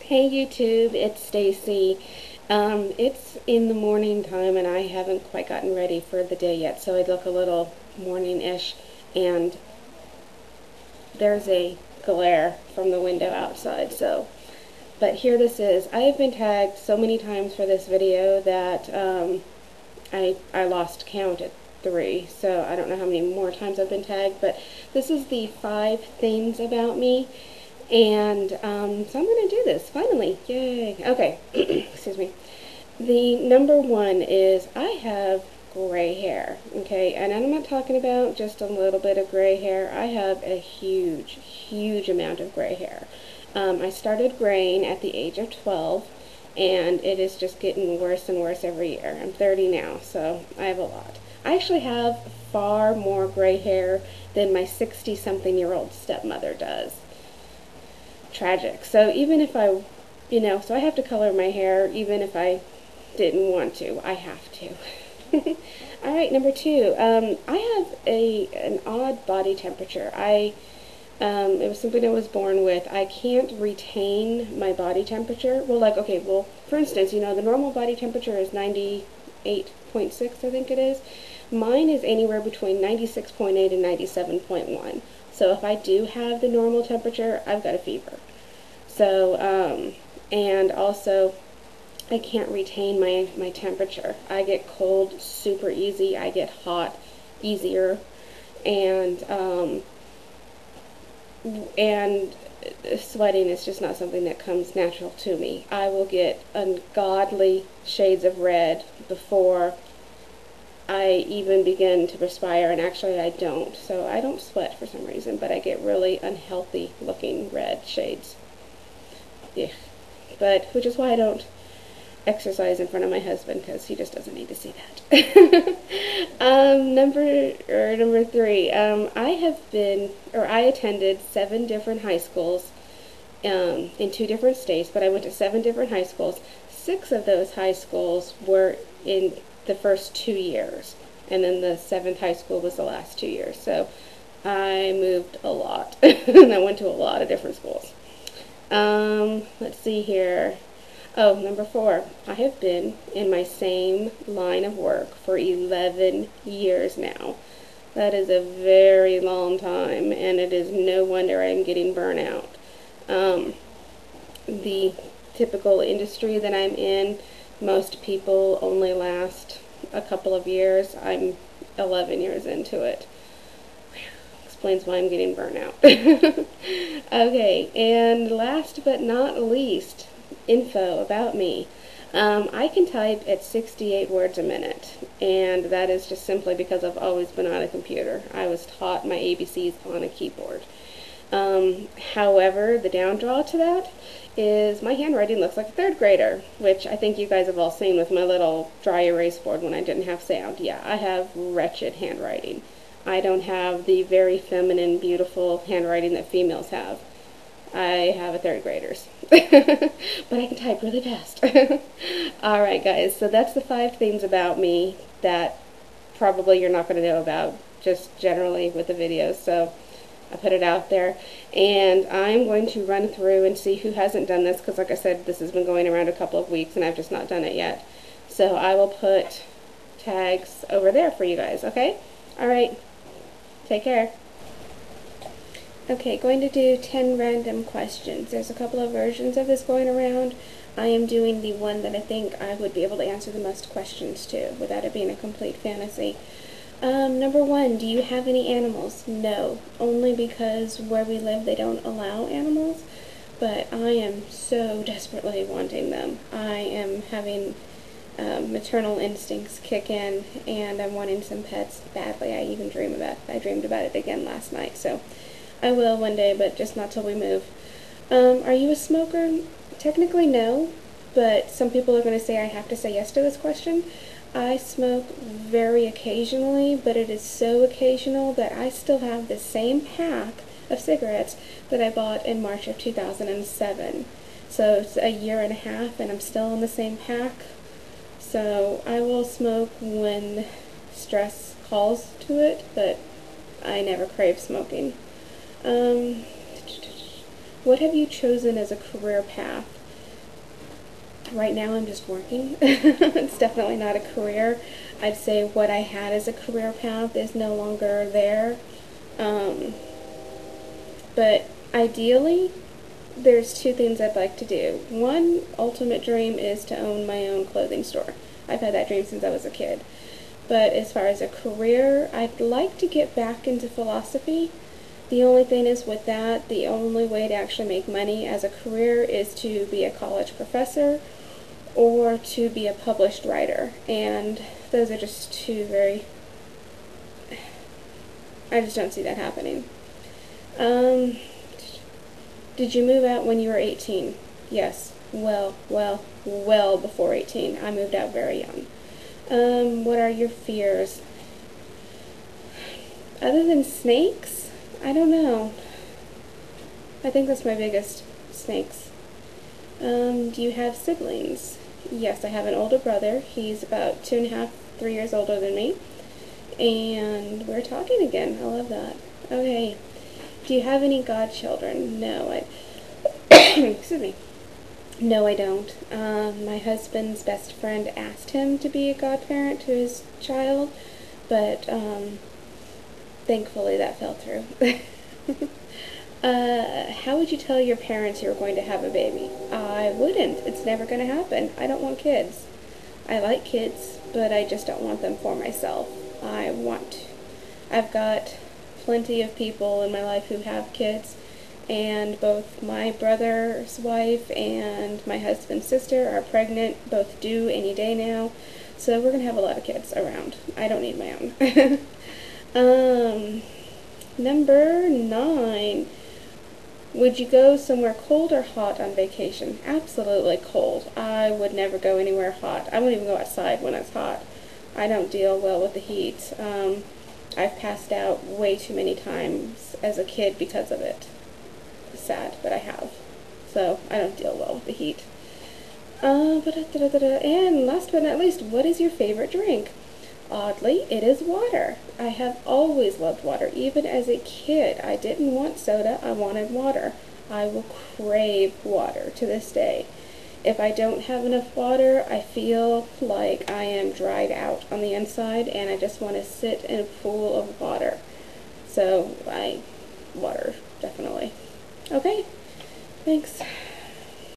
Hey YouTube, it's Stacy. It's in the morning time and I haven't quite gotten ready for the day yet, so I look a little morning-ish, and there's a glare from the window outside, but here this is. I have been tagged so many times for this video that I lost count at 3, so I don't know how many more times I've been tagged, but this is the 5 things about me. And so I'm going to do this, finally. Yay. Okay, excuse me. The number 1 is I have gray hair, okay? And I'm not talking about just a little bit of gray hair. I have a huge, huge amount of gray hair. I started graying at the age of 12, and it is just getting worse and worse every year. I'm 30 now, so I have a lot. I actually have far more gray hair than my 60-something-year-old stepmother does. Tragic. So even if I, so I have to color my hair even if I didn't want to. I have to. Alright, number 2. I have an odd body temperature. It was something I was born with. I can't retain my body temperature. Well, for instance, the normal body temperature is 98.6, I think it is. Mine is anywhere between 96.8 and 97.1. So if I do have the normal temperature, I've got a fever. So, and also, I can't retain my temperature. I get cold super easy. I get hot easier. And sweating is just not something that comes natural to me. I will get ungodly shades of red before I even begin to perspire, and actually I don't. So I don't sweat for some reason, but I get really unhealthy looking red shades. Yeah. Which is why I don't exercise in front of my husband, because he just doesn't need to see that. Number 3. I attended 7 different high schools in 2 different states, but I went to 7 different high schools. 6 of those high schools were in the first 2 years, and then the 7th high school was the last 2 years. So I moved a lot, and I went to a lot of different schools. Let's see here. Oh, number 4. I have been in my same line of work for 11 years now. That is a very long time, and it is no wonder I'm getting burnout. The typical industry that I'm in, most people only last a couple of years. I'm 11 years into it. Explains why I'm getting burnout. Okay, and last but not least, info about me. I can type at 68 words a minute, and that is just simply because I've always been on a computer. I was taught my ABCs on a keyboard. However, the downdraw to that is my handwriting looks like a 3rd grader, which I think you guys have all seen with my little dry erase board when I didn't have sound. Yeah, I have wretched handwriting. I don't have the very feminine, beautiful handwriting that females have. I have a 3rd grader's. But I can type really fast. Alright guys, so that's the 5 things about me that probably you're not going to know about just generally with the videos. So I put it out there, and I'm going to run through and see who hasn't done this, because like I said, this has been going around a couple of weeks and I've just not done it yet. So I will put tags over there for you guys, okay? Alright, take care. Okay, going to do 10 random questions. There's a couple of versions of this going around. I am doing the one that I think I would be able to answer the most questions to without it being a complete fantasy. Number 1, do you have any animals? No, only because where we live they don't allow animals, but I am so desperately wanting them. I am having maternal instincts kick in, and I'm wanting some pets badly. I dreamed about it again last night, so I will one day, but just not till we move. Are you a smoker? Technically no, but some people are going to say I have to say yes to this question. I smoke very occasionally, but it is so occasional that I still have the same pack of cigarettes that I bought in March of 2007. So it's a year and a half and I'm still on the same pack. So I will smoke when stress calls to it, but I never crave smoking. What have you chosen as a career path? Right now I'm just working. It's definitely not a career. I'd say what I had as a career path is no longer there. Um, but ideally, there's two things I'd like to do. One ultimate dream is to own my own clothing store. I've had that dream since I was a kid. But as far as a career, I'd like to get back into philosophy. The only thing is with that, the only way to actually make money as a career is to be a college professor or to be a published writer. And those are just two very... I just don't see that happening. Did you move out when you were 18? Yes. Well before 18. I moved out very young. What are your fears? Other than snakes? I don't know. I think that's my biggest, snakes. Do you have siblings? Yes, I have an older brother. He's about 2.5, 3 years older than me. And we're talking again. I love that. Okay. Do you have any godchildren? No, excuse me. No, I don't. My husband's best friend asked him to be a godparent to his child, but thankfully that fell through. How would you tell your parents you were going to have a baby? I wouldn't. It's never going to happen. I don't want kids. I like kids, but I just don't want them for myself. I've got plenty of people in my life who have kids, and both my brother's wife and my husband's sister are pregnant, both due any day now, so we're going to have a lot of kids around. I don't need my own. Number 9. Would you go somewhere cold or hot on vacation? Absolutely cold. I would never go anywhere hot. I wouldn't even go outside when it's hot. I don't deal well with the heat. I've passed out way too many times as a kid because of it. It's sad, but I have. So I don't deal well with the heat. And last but not least, what is your favorite drink? Oddly, it is water. I have always loved water. Even as a kid, I didn't want soda, I wanted water. I will crave water to this day. If I don't have enough water, I feel like I am dried out on the inside, and I just want to sit in a pool of water. So, water, definitely. Okay, thanks.